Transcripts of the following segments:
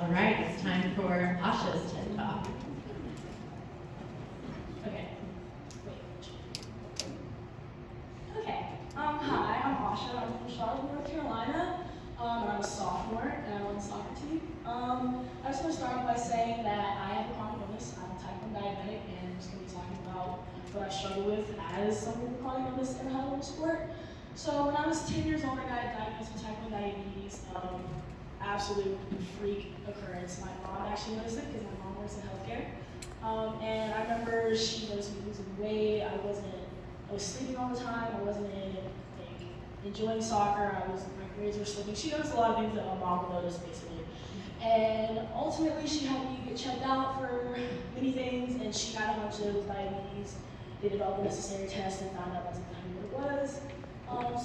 All right, it's time for Asha's TED Talk. Okay. Wait. Okay. Hi, I'm Asha. I'm from Charlotte, North Carolina. And I'm a sophomore, and I'm on the soccer team. I just want to start by saying that I have a chronic illness. I'm type 1 diabetic, and I'm just going to be talking about what I struggle with as someone with chronic illness in a high level sport. So when I was 10 years old, I got diagnosed with type 1 diabetes. Absolute freak occurrence. My mom actually noticed it because my mom works in healthcare. And I remember she noticed me losing weight. I was sleeping all the time. I wasn't enjoying soccer. My grades were slipping. She noticed a lot of things that my mom would notice basically. And ultimately she had me get checked out for many things, and she got a bunch of diabetes. They did all the necessary tests and found out that's exactly what it was.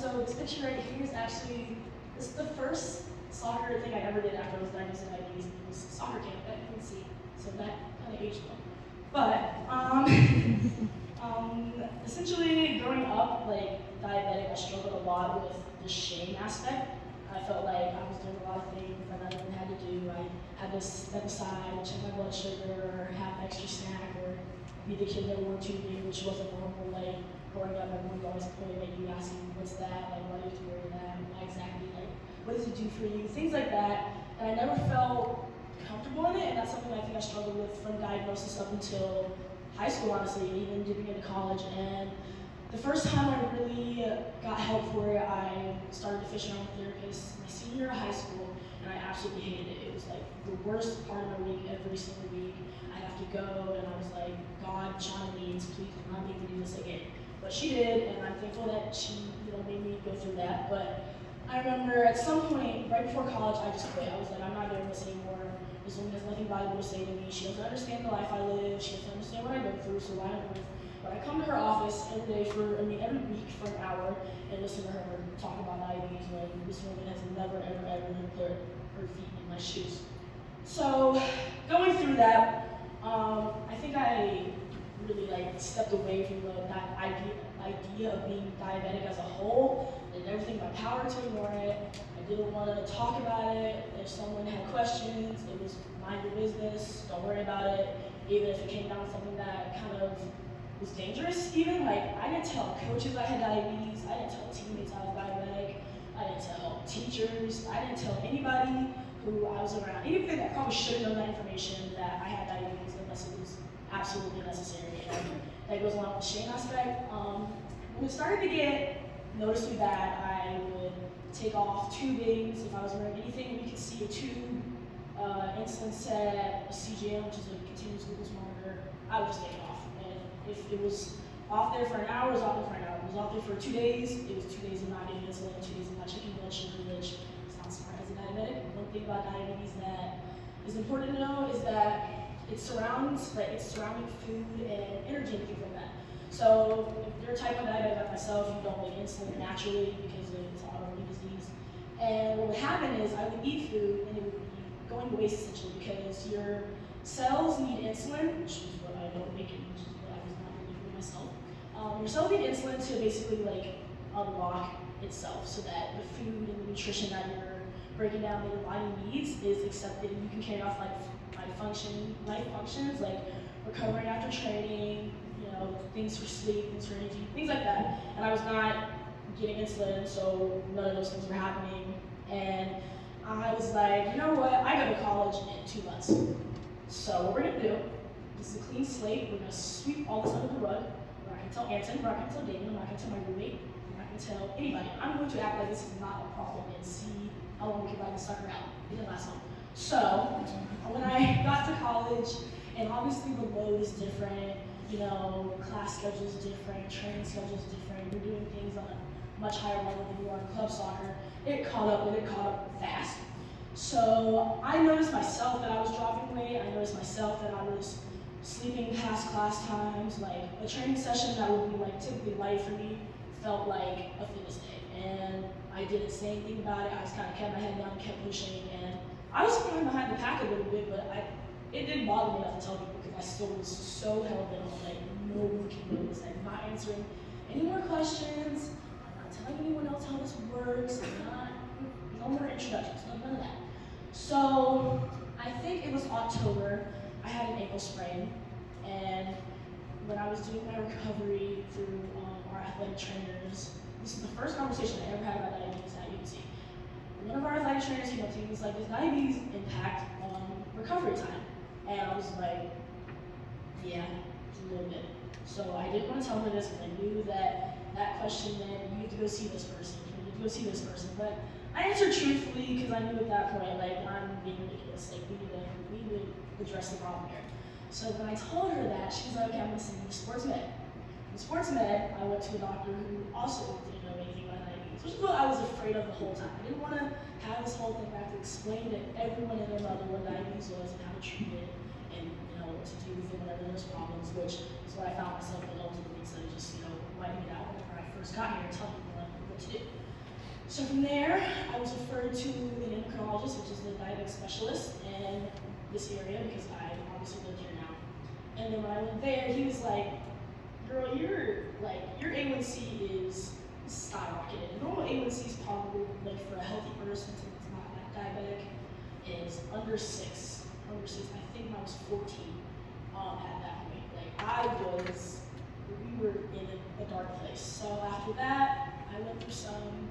So this picture right here this is the first soccer thing I ever did after I was diagnosed with diabetes. It was soccer camp that you can see. So that kind of aged well. But essentially growing up diabetic, I struggled a lot with the shame aspect. I felt like I was doing a lot of things that I didn't have to do. I had to step aside and check my blood sugar or have extra snack or be the kid that wore tubing, which wasn't normal. Like growing up, everyone was always pointing at you, asking, "What's that? Like, why do you have to wear that? Why exactly? Like, what does it do for you?" Things like that. And I never felt comfortable in it, and that's something I think I struggled with from diagnosis up until high school, honestly, and even dipping into college. And the first time I really got help for it, I started to fish around with therapists my senior year of high school, and I absolutely hated it. It was like the worst part of my week every single week. I'd have to go, and I was like, "God, Shauna needs, please do not make me do this again." But she did, and I'm thankful that she made me go through that. But I remember at some point, right before college, I just quit. I was like, "I'm not doing this anymore. This woman has nothing valuable to say to me. She doesn't understand the life I live. She doesn't understand what I go through, so why on earth?" But I come to her office every week for an hour and listen to her talk about diabetes when this woman has never, ever, ever put her feet in my shoes. So going through that, I think I really stepped away from that idea of being diabetic as a whole. I did everything in my power to ignore it. I didn't want to talk about it. If someone had questions, it was mind your business, don't worry about it. Even if it came down to something that kind of was dangerous even. I didn't tell coaches I had diabetes. I didn't tell teammates I was diabetic. I didn't tell teachers. I didn't tell anybody who I was around. Anything that probably should have known that information that I had diabetes unless it was absolutely necessary. And that goes along with the shame aspect. When it started to get noticeably bad, I would take off tubings. If I was wearing anything we could see a tube, insulin set, a CGM, which is a continuous glucose monitor, I would just take it off. And if it was off there for an hour, it was off there for an hour. If it was off there for 2 days, it was 2 days of not getting insulin, 2 days of not checking blood sugar, which is not smart as a diabetic. One thing about diabetes that is important to know is that it's surrounding food and energy and things like that. So if you're a type 1 diabetic like myself, you don't make insulin naturally because it's an autoimmune disease. And what would happen is I would eat food and it would be going to waste essentially because your cells need insulin, which is what I don't make, which is what I was not really doing myself. Your cells need insulin to basically unlock itself so that the food and the nutrition that you're breaking down that your body needs is accepted, and you can carry off life functions like recovering after training, things for sleep, things for energy, things like that. And I was not getting insulin, so none of those things were happening. And I was like, you know what? I go to college in 2 months. So what we're gonna do, this is a clean slate. We're gonna sweep all this under the rug. We're not gonna tell Anton, we're not gonna tell David, I'm not gonna tell my roommate, I'm not gonna tell anybody. I'm going to act like this is not a problem and see how long we can ride this sucker out. It didn't last long. So when I got to college, and obviously the load is different, class schedule is different, training schedule is different, you're doing things on a much higher level than you are in club soccer. It caught up fast. So I noticed myself that I was dropping weight. I noticed myself that I was sleeping past class times. A training session that would be typically light for me felt like a fitness day. And I didn't say anything about it. I just kind of kept my head down and kept pushing. And I was falling behind the pack a little bit, but it didn't bother me enough to tell people because I still was so hell-bent on no one can notice. I'm not answering any more questions. I'm not telling anyone else how this works. No more introductions, none of that. So I it was October. I had an ankle sprain, and when I was doing my recovery through our athletic trainers, this is the first conversation I ever had about diabetes at UNC. One of our athletic trainers came up to me and was like, does diabetes impact recovery time? And I was like, yeah, a little bit. So I didn't want to tell her this, but I knew that that question meant you need to go see this person, you need to go see this person. But I answered truthfully because I knew at that point, like, I'm being ridiculous. Like, we need to address the problem here. So when I told her that, she was like, okay, I'm going to send you to sports med. In sports med, I went to a doctor who also didn't know anything about diabetes, which is what I was afraid of the whole time. I didn't want to have this whole thing where I have to explain to everyone and their mother what diabetes was and how to treat it and, what to do with it whenever there's problems, which is what I found myself in ultimately, instead of just, wiping it out whenever I first got here and telling people what to do. So from there, I was referred to an endocrinologist, which is the diabetic specialist in this area because I obviously live here now. And then when I went there, he was like, girl, your A1C is skyrocketed. And normal A1C is probably, like, for a healthy person, since it's not like diabetic, is under 6. Under 6, I think I was 14 at that point. Like, we were in a dark place. So after that, I went through some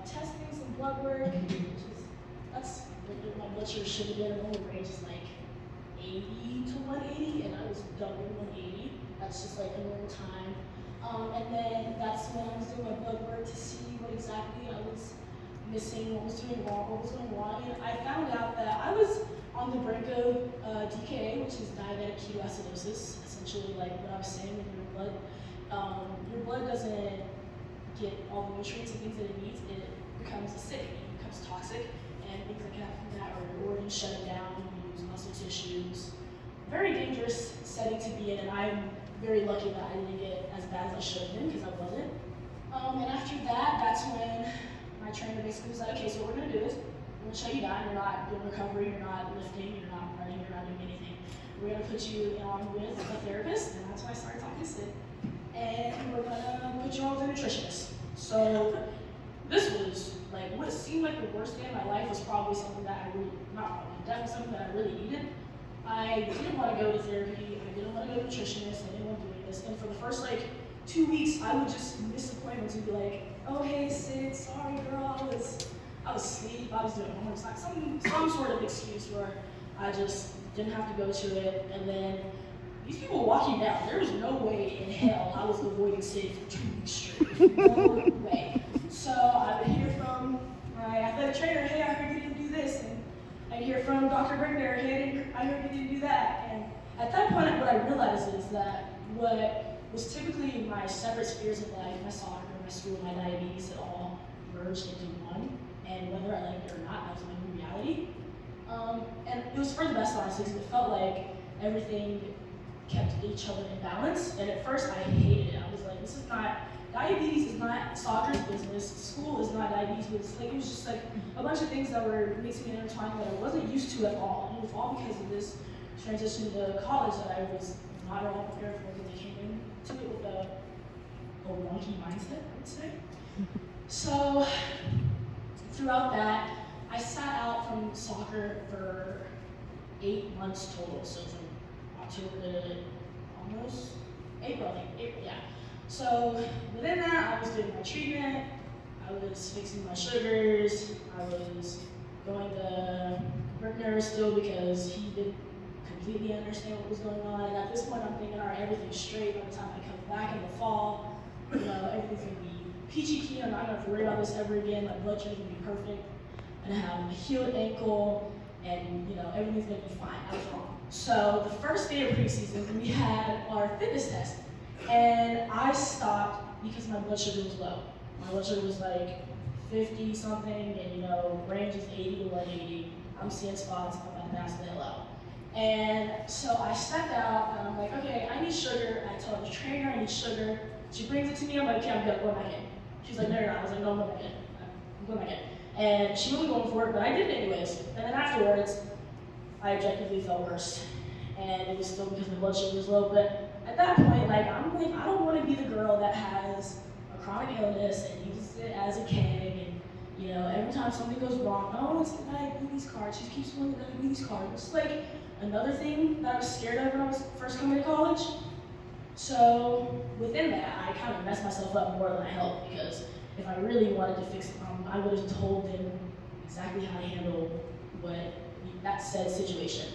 testing, some blood work, that's what my blood sugar should have been. A normal range is like 80 to 180, and I was double 180. That's just like a normal time. And then that's when I was doing my blood work to see what exactly I was missing, what was doing wrong, what was going wrong. And I found out that I was on the brink of DKA, which is diabetic ketoacidosis. Essentially, like what I was saying, in your blood doesn't get all the nutrients and things that it needs. It becomes acidic, it becomes toxic, and things that can happen from that are your organs shutting down, you lose muscle tissues. Very dangerous setting to be in, and I'm very lucky that I didn't get as bad as I should have been, because I wasn't. And after that, that's when my trainer basically was like, okay, so what we're gonna do is, we're gonna shut you down, you're not doing recovery, you're not lifting, you're not running, you're not doing anything. We're gonna put you on with a therapist, and that's when I started talking to Sid. And we're gonna put you on with a nutritionist. So this was like, what seemed like the worst day of my life was probably something that I really, not probably, definitely something that I really needed. I didn't want to go to therapy, I didn't want to go to a nutritionist, I didn't want to do this. And for the first 2 weeks, I would just miss appointments and be like, oh hey Sid, sorry girl, I was asleep, I was doing homework, some sort of excuse where I just didn't have to go to it. And then these people walking down, there was no way in hell I was avoiding Sid for 2 weeks straight. No way. So I would hear from my athletic trainer, hey, I heard you didn't do this. And I'd hear from Dr. Brinkner, hey, I heard you didn't do that. And at that point, what I realized is that what was typically my separate spheres of life, my soccer, my school, my diabetes, it all merged into one. And whether I liked it or not, that was my new reality. And it was for the best, honestly, because it felt like everything kept each other in balance. And at first, I hated it. I was like, this is not, diabetes is not soccer's business. School is not diabetes business. Like, it was just like a bunch of things that were mixing and intertwined that I wasn't used to at all. And it was all because of this transition to college that I was not at all prepared for, because I came into it with a wonky mindset, I would say. So throughout that, I sat out from soccer for 8 months total. So from October to almost April, I think. April, yeah. So within that, I was doing my treatment, I was fixing my sugars, I was going to Brinkner still because he didn't completely understand what was going on. And at this point, I'm thinking, all right, everything's straight by the time I come back in the fall. Everything's gonna be peachy keen. I'm not gonna have to worry about this ever again. My blood sugar's gonna be perfect. And I have a healed ankle, and everything's gonna be fine. I was wrong. So the first day of preseason, we had our fitness test, and I stopped because my blood sugar was low. My blood sugar was like 50 something, and range is 80 to 180. I'm seeing spots, I'm about to pass the hell out. And so I stepped out, and I'm like, okay, I need sugar. I told the trainer I need sugar. She brings it to me, I'm like, okay, I'm going back in. She's like, no, you're not. I was like, no, I'm going back in. I'm going back in. And she wasn't going for it, but I did it anyways. And then afterwards, I objectively felt worse. And it was still because my blood sugar was low. But at that point, I don't want to be the girl that has a chronic illness and uses it as a keg and, every time something goes wrong, oh, it's the diabetes card. She keeps wanting the diabetes card. It's like another thing that I was scared of when I was first coming to college. So within that, I kind of messed myself up more than I helped, because if I really wanted to fix the problem, I would have told them exactly how to handle that said situation.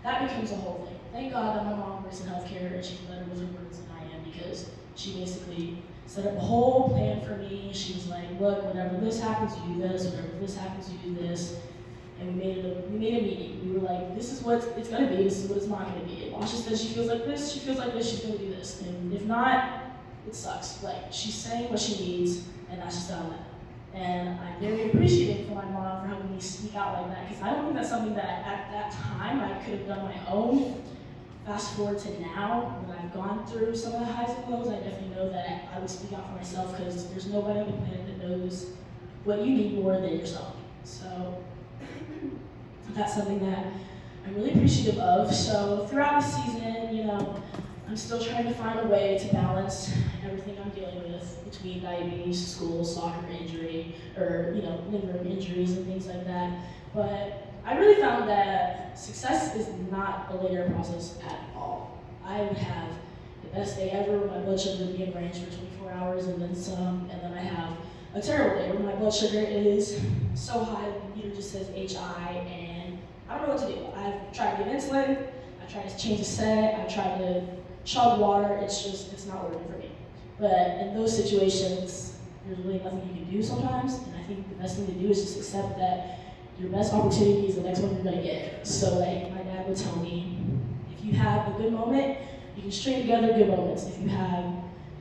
That becomes a whole thing. Thank God that my mom works in healthcare and she's better with her words than I am, because she basically set up a whole plan for me. She was like, look, whenever this happens, you do this. Whenever this happens, you do this. And we made a meeting. We were like, this is what it's gonna be, this is what it's not gonna be. If Asha says she feels like this, she feels like this, she's gonna do this. And if not, it sucks. Like, she's saying what she needs, and that's just on that. And I'm very appreciative for my mom for helping me speak out like that, because I don't think that's something that at that time I could have done my own. Fast forward to now, when I've gone through some of the highs and lows, I definitely know that I would speak out for myself, because there's nobody on the planet that knows what you need more than yourself. So that's something that I'm really appreciative of. So throughout the season, I'm still trying to find a way to balance everything I'm dealing with between diabetes, school, soccer injury, or lingering injuries and things like that. But I really found that success is not a linear process at all. I would have the best day ever where my blood sugar would be in range for 24 hours and then some, and then I have a terrible day where my blood sugar is so high that the meter just says HI, and I don't know what to do. I've tried to give insulin, I've tried to change the set, I've tried to chug water, it's not working for me. But in those situations, there's really nothing you can do sometimes, and I think the best thing to do is just accept that your best opportunity is the next one you're gonna get. So like my dad would tell me, if you have a good moment, you can string together good moments. If you have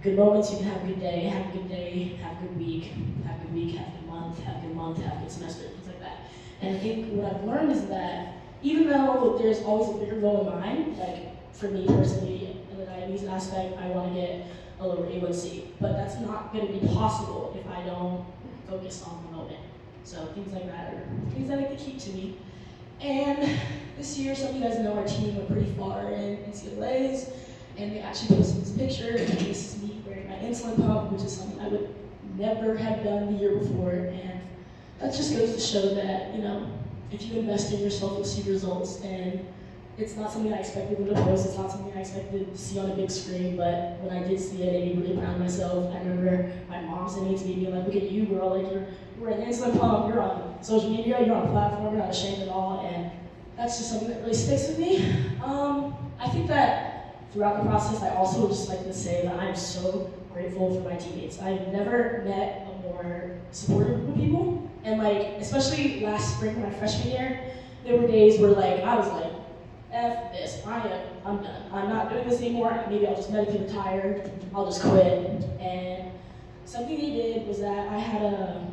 good moments, you can have a good day, have a good day, have a good week, have a good week, have a good month, have a good month, have a good semester, things like that. And I think what I've learned is that even though there's always a bigger goal in mind, like for me personally, in the diabetes aspect, I want to get a lower A1C, but that's not going to be possible if I don't focus on the moment. So things like that are things I like to keep to me. And this year, some of you guys know our team went pretty far in NCAAs, and they actually posted this picture, and this is me wearing my insulin pump, which is something I would never have done the year before. And that just goes to show that, if you invest in yourself, you'll see results. And it's not something I expected them to post, it's not something I expected to see on a big screen, but when I did see it, I made me really proud of myself. I remember my mom sending it to me, being like, look at you, girl, like you're an insulin pump, you're on social media, you're on a platform, you're not ashamed at all, and that's just something that really sticks with me. I think that throughout the process, I also would just like to say that I'm so grateful for my teammates. I've never met a more supportive group of people, and especially last spring, my freshman year, there were days where I was like, F this, I'm done. I'm not doing this anymore. Maybe I'll just medically retire. I'll just quit. And something they did was that I had a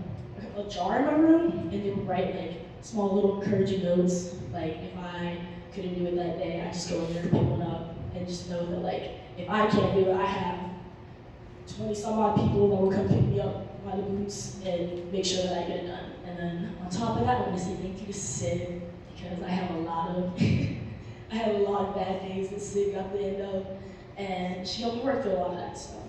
jar in my room, and they would write small little encouraging notes. If I couldn't do it that day, I just go in there and pick one up, and just know that if I can't do it, I have 20 some odd people that will come pick me up by the boots and make sure that I get it done. And then on top of that, I want to say thank you to Sid, because I have a lot of I had a lot of bad days that Sid got the end of, and she helped me work through a lot of that stuff.